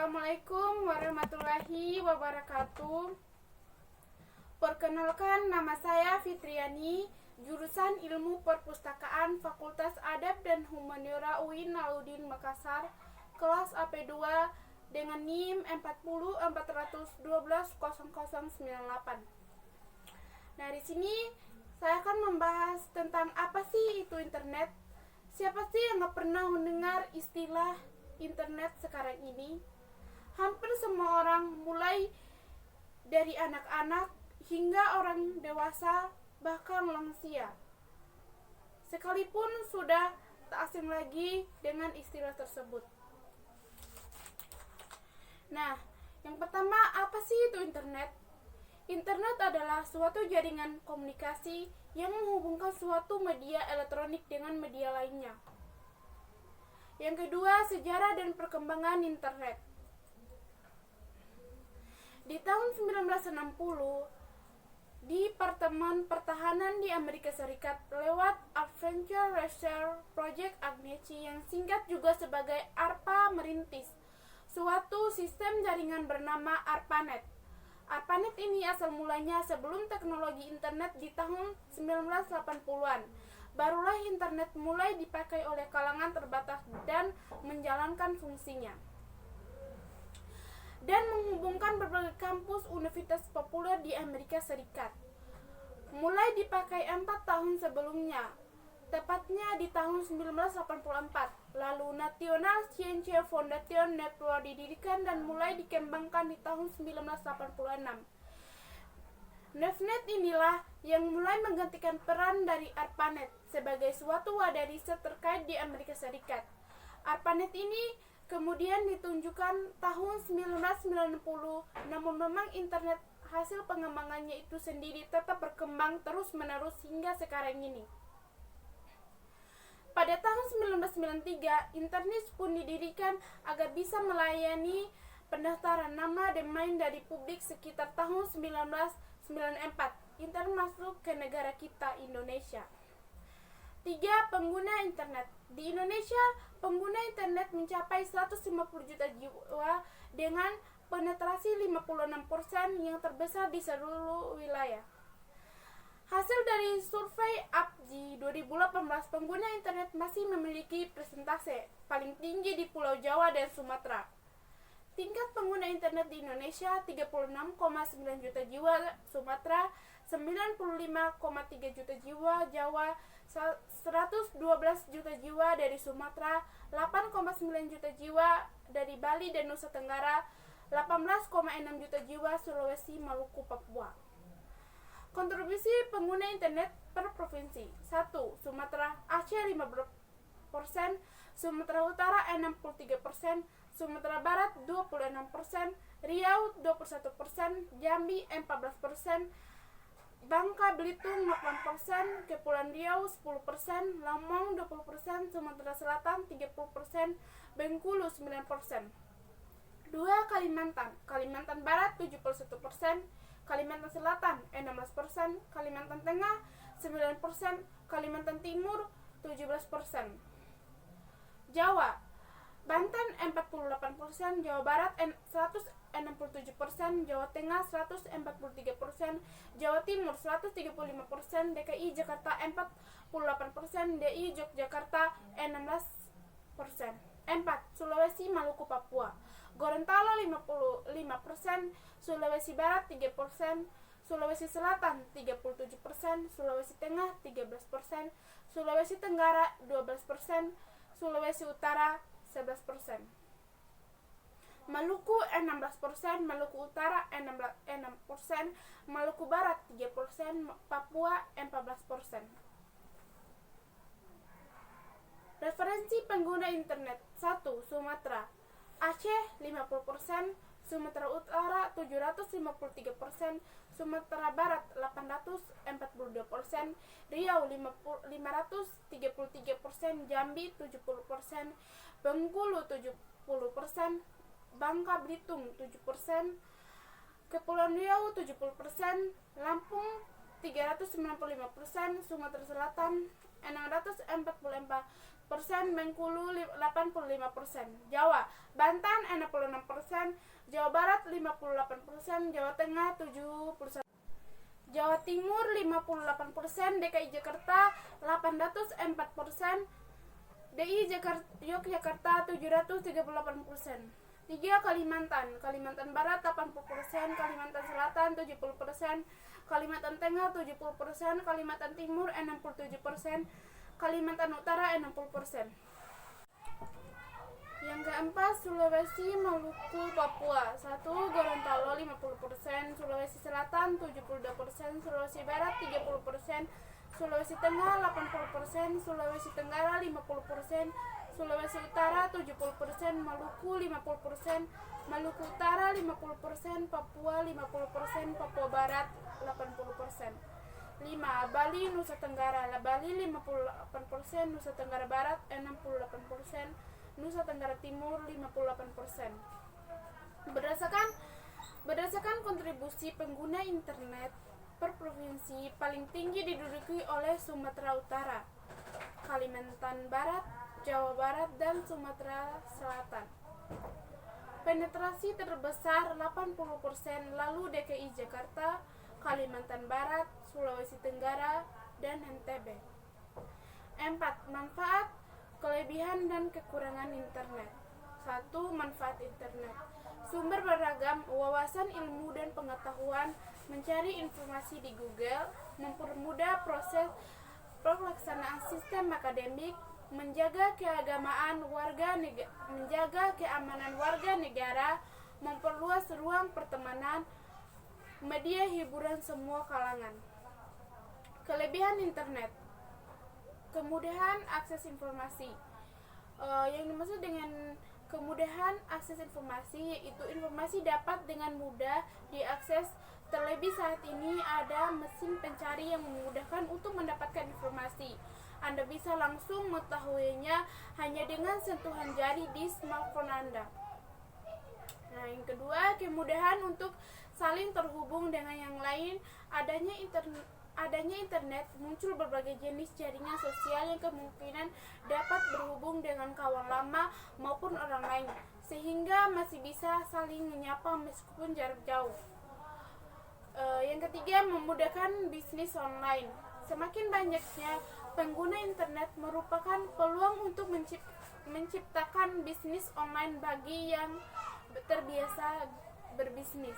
Assalamualaikum warahmatullahi wabarakatuh. Perkenalkan, nama saya Fitriani, jurusan Ilmu Perpustakaan Fakultas Adab dan Humaniora UIN Alauddin Makassar, kelas AP2 dengan NIM 404120098. Nah, di sini saya akan membahas tentang apa sih itu internet. Siapa sih yang gak pernah mendengar istilah internet sekarang ini? Hampir semua orang, mulai dari anak-anak hingga orang dewasa, bahkan lansia, sekalipun sudah tak asing lagi dengan istilah tersebut. Nah, yang pertama, apa sih itu internet? Internet adalah suatu jaringan komunikasi yang menghubungkan suatu media elektronik dengan media lainnya. Yang kedua, sejarah dan perkembangan internet. Di tahun 1960, di Departemen Pertahanan di Amerika Serikat lewat Advanced Research Project Agnetti yang singkat juga sebagai ARPA merintis suatu sistem jaringan bernama ARPANET. ARPANET ini asal mulanya sebelum teknologi internet di tahun 1980-an. Barulah internet mulai dipakai oleh kalangan terbatas dan menjalankan fungsinya, dan menghubungkan berbagai kampus universitas populer di Amerika Serikat. Mulai dipakai 4 tahun sebelumnya, tepatnya di tahun 1984. Lalu National Science Foundation Network didirikan dan mulai dikembangkan di tahun 1986. NetNet inilah yang mulai menggantikan peran dari ARPANET sebagai suatu wadah riset terkait di Amerika Serikat. ARPANET ini kemudian ditunjukkan tahun 1990, namun memang internet hasil pengembangannya itu sendiri tetap berkembang terus-menerus hingga sekarang ini. Pada tahun 1993, internet pun didirikan agar bisa melayani pendaftaran nama domain dari publik sekitar tahun 1994. Internet masuk ke negara kita, Indonesia. 3. Pengguna internet. Di Indonesia, pengguna internet mencapai 150 juta jiwa dengan penetrasi 56% yang terbesar di seluruh wilayah. Hasil dari survei APJI 2018, pengguna internet masih memiliki persentase paling tinggi di Pulau Jawa dan Sumatera. Tingkat pengguna internet di Indonesia 36,9 juta jiwa, Sumatera 95,3 juta jiwa, Jawa 112 juta jiwa dari Sumatera, 8,9 juta jiwa dari Bali dan Nusa Tenggara, 18,6 juta jiwa Sulawesi, Maluku, Papua. Kontribusi pengguna internet per provinsi. 1. Sumatera Aceh 50%, Sumatera Utara 63%, Sumatera Barat 26%, Riau 21%, Jambi 14%, Bangka Belitung 8%, Kepulauan Riau 10%, Lampung 20%, Sumatera Selatan 30%, Bengkulu 9%. 2. Kalimantan Barat 71%, Kalimantan Selatan 16%, Kalimantan Tengah 9%, Kalimantan Timur 17%. Jawa, Banten 48%, Jawa Barat 167%, Jawa Tengah 143%, Jawa Timur 135%, DKI Jakarta 48%, DI Yogyakarta 16%. 4. Sulawesi, Maluku, Papua, Gorontalo 55%, Sulawesi Barat 3%, Sulawesi Selatan 37%, Sulawesi Tengah 13%, Sulawesi Tenggara 12%, Sulawesi Utara 11%. Maluku 16%, Maluku Utara 6%, Maluku Barat 3%, Papua 14%. Referensi pengguna internet. 1. Sumatera Aceh 50%, Sumatera Utara 753%, Sumatera Barat 842%, Riau 533%, Jambi 70%, Bengkulu 70%, Bangka Belitung 7%, Kepulauan Riau 70%, Lampung 395%, Sumatera Selatan 644%, Bengkulu 85%, Jawa, Banten 66%, Jawa Barat 58%, Jawa Tengah 71%, Jawa Timur 58%, DKI Jakarta 804%, Yogyakarta 738%. 3. Kalimantan Barat 80%, Kalimantan Selatan 70%, Kalimantan Tengah 70%, Kalimantan Timur 67%, Kalimantan Utara 60%. Yang keempat, Sulawesi, Maluku, Papua. 1. Gorontalo 50%, Sulawesi Selatan 72%, Sulawesi Barat 30%, Sulawesi Tengah 80%, Sulawesi Tenggara 50%, Sulawesi Utara 70%, Maluku 50%, Maluku Utara 50%, Papua 50%, Papua Barat 80%. 5. Bali, Nusa Tenggara. Bali 58%, Nusa Tenggara Barat 68%, Nusa Tenggara Timur 58%. Berdasarkan kontribusi pengguna internet per provinsi, paling tinggi diduduki oleh Sumatera Utara, Kalimantan Barat, Jawa Barat, dan Sumatera Selatan. Penetrasi terbesar 80%, lalu DKI Jakarta, Kalimantan Barat, Sulawesi Tenggara, dan NTB. 4. Manfaat, kelebihan, dan kekurangan internet. 1. Manfaat internet. Sumber beragam, wawasan ilmu dan pengetahuan, mencari informasi di Google, mempermudah proses pelaksanaan sistem akademik, menjaga keamanan warga negara, memperluas ruang pertemanan, media hiburan semua kalangan. Kelebihan internet: kemudahan akses informasi. Yang dimaksud dengan kemudahan akses informasi yaitu informasi dapat dengan mudah diakses. Terlebih saat ini ada mesin pencari yang memudahkan untuk mendapatkan informasi. Anda bisa langsung mengetahuinya hanya dengan sentuhan jari di smartphone Anda. Nah, yang kedua, kemudahan untuk saling terhubung dengan yang lain. Adanya internet, muncul berbagai jenis jaringan sosial yang kemungkinan dapat berhubung dengan kawan lama maupun orang lain, sehingga masih bisa saling menyapa meskipun jarak jauh. Yang ketiga, memudahkan bisnis online. Semakin banyaknya pengguna internet merupakan peluang untuk menciptakan bisnis online bagi yang terbiasa berbisnis.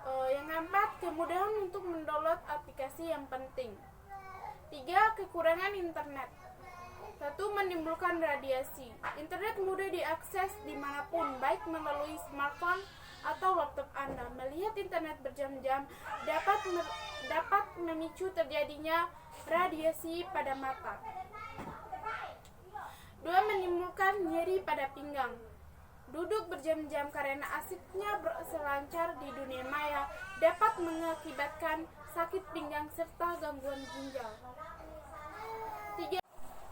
Yang keempat, kemudahan untuk mendownload aplikasi yang penting. 3. Kekurangan internet. 1. Menimbulkan radiasi. Internet mudah diakses dimanapun, baik melalui smartphone atau laptop Anda. Melihat internet berjam-jam dapat memicu terjadinya radiasi pada mata. 2. Menimbulkan nyeri pada pinggang. Duduk berjam-jam karena asiknya berselancar di dunia maya dapat mengakibatkan sakit pinggang serta gangguan ginjal.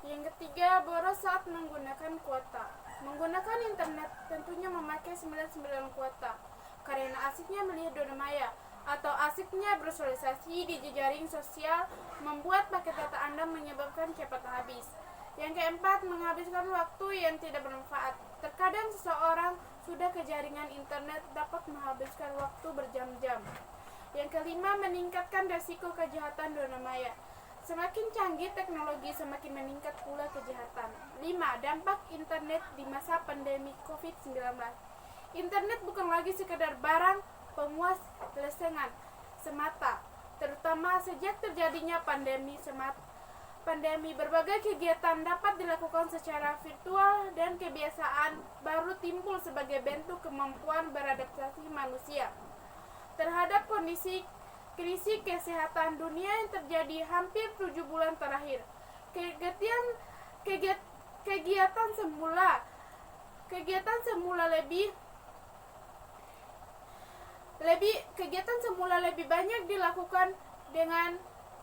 Yang ketiga, boros saat menggunakan kuota. Menggunakan internet tentunya memakai 99 kuota karena asiknya melihat dunia maya atau asiknya bersosialisasi di jejaring sosial membuat paket data Anda menyebabkan cepat habis. Yang keempat, menghabiskan waktu yang tidak bermanfaat. Terkadang seseorang sudah ke jaringan internet dapat menghabiskan waktu berjam-jam. Yang kelima, meningkatkan risiko kejahatan dunia maya. Semakin canggih teknologi, semakin meningkat pula kejahatan. 5. Dampak internet di masa pandemi COVID-19. Internet bukan lagi sekedar barang pemuas lesengan semata, terutama sejak terjadinya pandemi, berbagai kegiatan dapat dilakukan secara virtual dan kebiasaan baru timbul sebagai bentuk kemampuan beradaptasi manusia terhadap kondisi krisis kesehatan dunia yang terjadi hampir 7 bulan terakhir. Kegiatan semula lebih banyak dilakukan dengan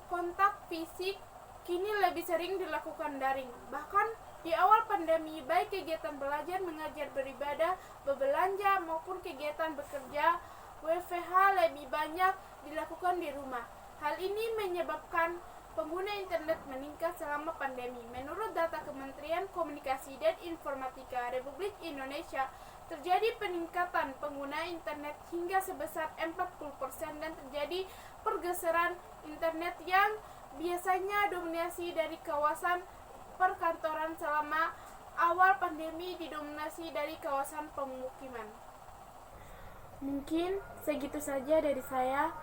kontak fisik, kini lebih sering dilakukan daring. Bahkan di awal pandemi, baik kegiatan belajar, mengajar, beribadah, berbelanja maupun kegiatan bekerja WFH lebih banyak dilakukan di rumah. Hal ini menyebabkan pengguna internet meningkat selama pandemi. Menurut data Kementerian Komunikasi dan Informatika Republik Indonesia, terjadi peningkatan pengguna internet hingga sebesar 40% dan terjadi pergeseran internet yang biasanya dominasi dari kawasan perkantoran selama awal pandemi didominasi dari kawasan pemukiman. Mungkin segitu saja dari saya.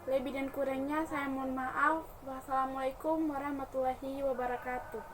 Lebih dan kurangnya saya mohon maaf. Wassalamualaikum warahmatullahi wabarakatuh.